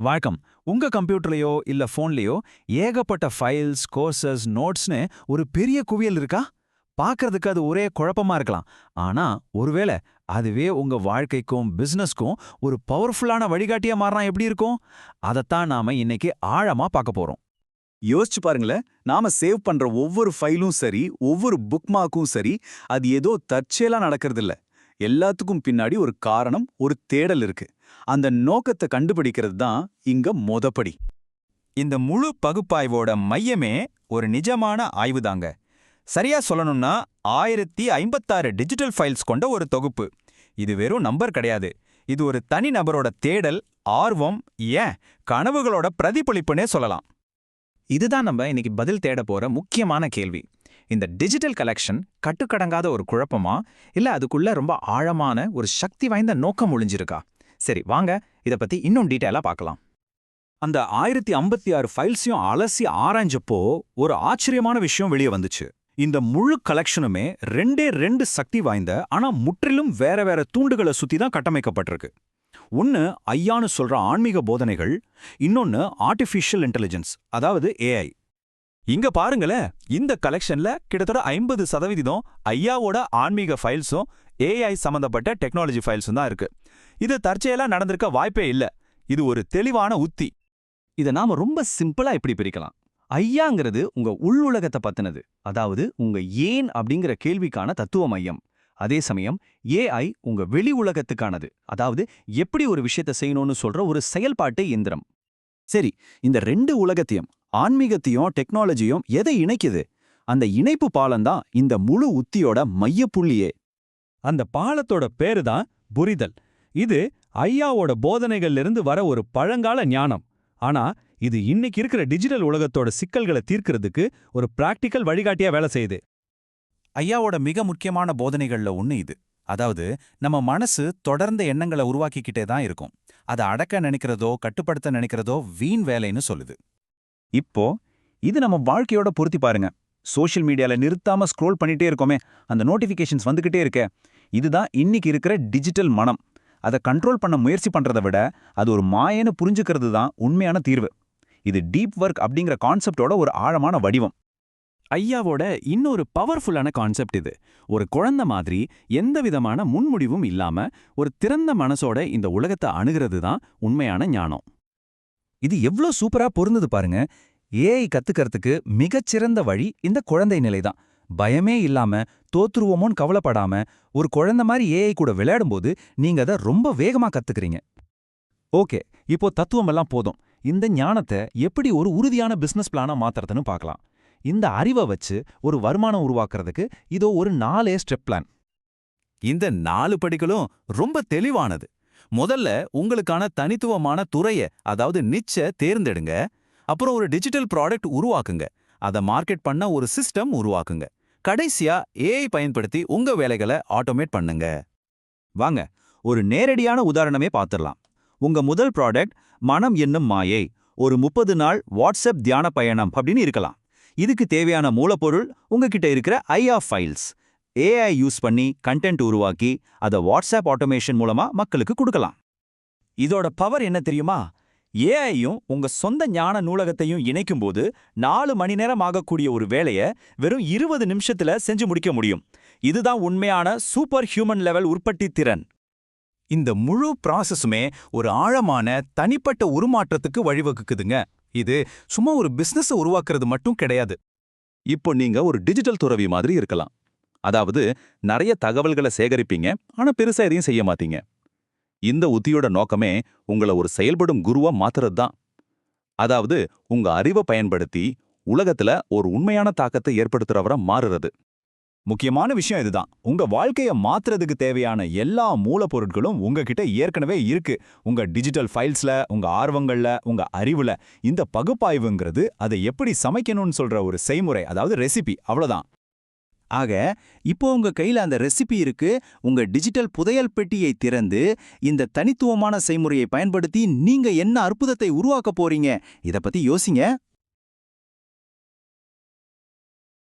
வணக்கம். உங்க கம்ப்யூட்டர்லயோ இல்ல போன்லயோ ஏகப்பட்ட ஃபைல்ஸ், கோர்சஸ், நோட்ஸ்னு ஒரு பெரிய குவியல் இருக்கா? பார்க்கறதுக்கு அது ஒரே குழப்பமா இருக்கலாம். ஆனா, ஒருவேளை அதுவே உங்க வாழ்க்கைக்கும் பிசினஸ்க்கும் ஒரு பவர்ஃபுல்லான வழிகாட்டியா மாறினா எப்படி இருக்கும்? அதத்தான் நாம இன்னைக்கு ஆழமா பார்க்க போறோம். யோசிச்சு பாருங்களேன். நாம சேவ் பண்ற ஒவ்வொரு ஃபைலும் சரி, ஒவ்வொரு புக்மார்க்கும் சரி, அது ஏதோ தற்செயலா நடக்கிறது இல்ல. எல்லாத்துக்கும் பின்னாடி ஒரு காரணம், ஒரு தேடல் இருக்கு. அந்த நோக்கத்தை கண்டுபிடிக்கிறது தான் இங்க மொதப்படி. இந்த முழு பகுப்பாய்வோட மையமே ஒரு நிஜமான ஆய்வுதாங்க. சரியா சொல்லணும்னா 1056 டிஜிட்டல் ஃபைல்ஸ் கொண்ட ஒரு தொகுப்பு. இது வெறும் நம்பர் கிடையாது. இது ஒரு தனி நபரோட தேடல், ஆர்வம், ஏன் கனவுகளோட பிரதிபலிப்புனே சொல்லலாம். இதுதான் நம்ம இன்னைக்கு பதில் தேட போற முக்கியமான கேள்வி. இந்த டிஜிட்டல் கலெக்ஷன் கட்டுக்கடங்காத ஒரு குழப்பமா, இல்ல அதுக்குள்ள ரொம்ப ஆழமான ஒரு சக்தி வாய்ந்த நோக்கம் ஒளிஞ்சிருக்கா? சரி, வாங்க இத பத்தி இன்னும் டீடைலா பார்க்கலாம். அந்த 1056 ஃபைல்ஸையும் அலசி ஆராய்ஞ்சப்போ ஒரு ஆச்சரியமான விஷயம் வெளியே வந்துச்சு. இந்த முழு கலெக்ஷனுமே ரெண்டு சக்தி வாய்ந்த ஆனா முற்றிலும் வேற வேற தூண்டுகளை சுத்தி தான் கட்டமைக்கப்பட்டிருக்கு. ஒன்னு ஐயான்னு சொல்ற ஆன்மீக போதனைகள், இன்னொன்னு ஆர்டிஃபிஷியல் இன்டெலிஜென்ஸ், அதாவது ஏஐ. இங்க பாருங்களேன், இந்த கலெக்ஷன்ல கிட்டத்தட்ட 50% ஐயாவோட ஆன்மீக ஃபைல்ஸும் ஏஐ சம்பந்தப்பட்ட டெக்னாலஜி ஃபைல்ஸும் தான் இருக்கு. இது தற்செயலா நடந்திருக்க வாய்ப்பே இல்ல. இது ஒரு தெளிவான உத்தி. இதை நாம ரொம்ப சிம்பிளா இப்படி பிரிக்கலாம். ஐயாங்கிறது உங்க உள்உலகத்தை பத்தினது, அதாவது உங்க ஏன் அப்படிங்கிற கேள்விக்கான தத்துவ மையம். அதே சமயம் ஏஐ உங்க வெளி உலகத்துக்கானது, அதாவது எப்படி ஒரு விஷயத்தை செய்யணும்னு சொல்ற ஒரு செயல்பாட்டு இயந்திரம். சரி, இந்த ரெண்டு உலகத்தையும், ஆன்மீகத்தையும் டெக்னாலஜியும் எதை இணைக்குது? அந்த இணைப்பு பாலம்தான் இந்த முழு உத்தியோட மையப்புள்ளியே. அந்த பாலத்தோட பேரு தான் புரிதல். இது ஐயாவோட போதனைகள்லிருந்து வர ஒரு பழங்கால ஞானம். ஆனா இது இன்னைக்கு இருக்கிற டிஜிட்டல் உலகத்தோட சிக்கல்களை தீர்க்கிறதுக்கு ஒரு பிராக்டிக்கல் வழிகாட்டியா வேலை செய்யுது. ஐயாவோட மிக முக்கியமான போதனைகள்ல ஒண்ணு இது. அதாவது நம்ம மனசு தொடர்ந்த எண்ணங்களை உருவாக்கிக்கிட்டே தான் இருக்கும். அதை அடக்க நினைக்கிறதோ கட்டுப்படுத்த நினைக்கிறதோ வீண் வேலைன்னு சொல்லுது. இப்போ இது நம்ம வாழ்க்கையோட பொருத்தி பாருங்க. சோஷியல் மீடியால நிறுத்தாம ஸ்க்ரோல் பண்ணிட்டே இருக்கோமே, அந்த நோட்டிஃபிகேஷன்ஸ் வந்துகிட்டே இருக்கே, இதுதான் இன்னைக்கு இருக்கிற டிஜிட்டல் மனம். அதை கண்ட்ரோல் பண்ண முயற்சி பண்றதை விட அது ஒரு மாயன்னு புரிஞ்சுக்கிறது தான் உண்மையான தீர்வு. இது டீப் ஒர்க் அப்படிங்கிற கான்செப்டோட ஒரு ஆழமான வடிவம். ஐயாவோட இன்னொரு பவர்ஃபுல்லான கான்செப்ட் இது. ஒரு குழந்தை மாதிரி எந்த விதமான முன்முடிவும் இல்லாம ஒரு திறந்த மனசோட இந்த உலகத்தை அணுகிறது தான் உண்மையான ஞானம். இது எவ்ளோ சூப்பரா பொருந்தது பாருங்க. ஏஐ கத்துக்கிறதுக்கு மிகச்சிறந்த வழி இந்த குழந்தை நிலைதான். பயமே இல்லாம தோத்துருவோமோன்னு கவலைப்படாம ஒரு குழந்தை மாதிரி ஏஐ கூட விளையாடும்போது நீங்க அதை ரொம்ப வேகமா கத்துக்கிறீங்க. ஓகே, இப்போ தத்துவம் எல்லாம் போதும். இந்த ஞானத்தை எப்படி ஒரு உறுதியான பிசினஸ் பிளானா மாத்துறதுன்னு பார்க்கலாம். இந்த அறிவை வச்சு ஒரு வருமானம் உருவாக்குறதுக்கு இதோ ஒரு 4 ஸ்டெப் பிளான். இந்த 4 படிகளும் ரொம்ப தெளிவானது. முதல்ல உங்களுக்கான தனித்துவமான துறைய, அதாவது நிச்ச தேர்ந்தெடுங்க. அப்புறம் ஒரு டிஜிட்டல் ப்ராடக்ட் உருவாக்குங்க. அதை மார்க்கெட் பண்ண ஒரு சிஸ்டம் உருவாக்குங்க. கடைசியா ஏஐ பயன்படுத்தி உங்க வேலைகளை ஆட்டோமேட் பண்ணுங்க. வாங்க ஒரு நேரடியான உதாரணமே பார்த்துடலாம். உங்க முதல் ப்ராடக்ட் மனம் என்னும் மாயை, ஒரு 30 நாள் வாட்ஸ்அப் தியான பயணம் அப்படின்னு இருக்கலாம். இதுக்கு தேவையான மூலப்பொருள் உங்ககிட்ட இருக்கிற ஐயா ஃபைல்ஸ். ஏஐ யூஸ் பண்ணி கண்டென்ட் உருவாக்கி அதை வாட்ஸ்அப் ஆட்டோமேஷன் மூலமா மக்களுக்கு கொடுக்கலாம். இதோட பவர் என்ன தெரியுமா? ஏஐயும் உங்க சொந்த ஞான நூலகத்தையும் இணைக்கும்போது 4 மணி நேரம் ஆகக்கூடிய ஒரு வேலையை வெறும் 20 நிமிஷத்துல செஞ்சு முடிக்க முடியும். இதுதான் உண்மையான சூப்பர் ஹியூமன் லெவல் உற்பத்தி திறன். இந்த முழு ப்ராசஸுமே ஒரு ஆழமான தனிப்பட்ட உருமாற்றத்துக்கு வழிவகுக்குதுங்க. இது சும்மா ஒரு பிசினஸ் உருவாக்குறது மட்டும் கிடையாது. இப்போ நீங்க ஒரு டிஜிட்டல் துறவி மாதிரி இருக்கலாம். அதாவது நிறைய தகவல்களை சேகரிப்பீங்க, ஆனா பெருசா எதையும் செய்ய மாட்டீங்க. இந்த உத்தியோட நோக்கமே உங்களை ஒரு செயல்படும் குருவா மாத்துறது தான். அதாவது உங்க அறிவை பயன்படுத்தி உலகத்துல ஒரு உண்மையான தாக்கத்தை ஏற்படுத்துறவரா மாறுறது. முக்கியமான விஷயம் இதுதான். உங்க வாழ்க்கையை மாத்துறதுக்கு தேவையான எல்லா மூலப்பொருட்களும் உங்ககிட்ட ஏற்கனவே இருக்கு. உங்க டிஜிட்டல் ஃபைல்ஸ்ல, உங்க ஆர்வங்கள்ல, உங்க அறிவுல. இந்த பகுப்பாய்வுங்கிறது அதை எப்படி சமைக்கணும்னு சொல்ற ஒரு செய்முறை, அதாவது ரெசிபி, அவ்வளவுதான். ஆக இப்போ உங்க கையில அந்த ரெசிபி இருக்கு. உங்க டிஜிட்டல் புதையல் பெட்டியை திறந்து இந்த தனித்துவமான செய்முறையை பயன்படுத்தி நீங்க என்ன அற்புதத்தை உருவாக்க போறீங்க? இத பத்தி யோசிங்க.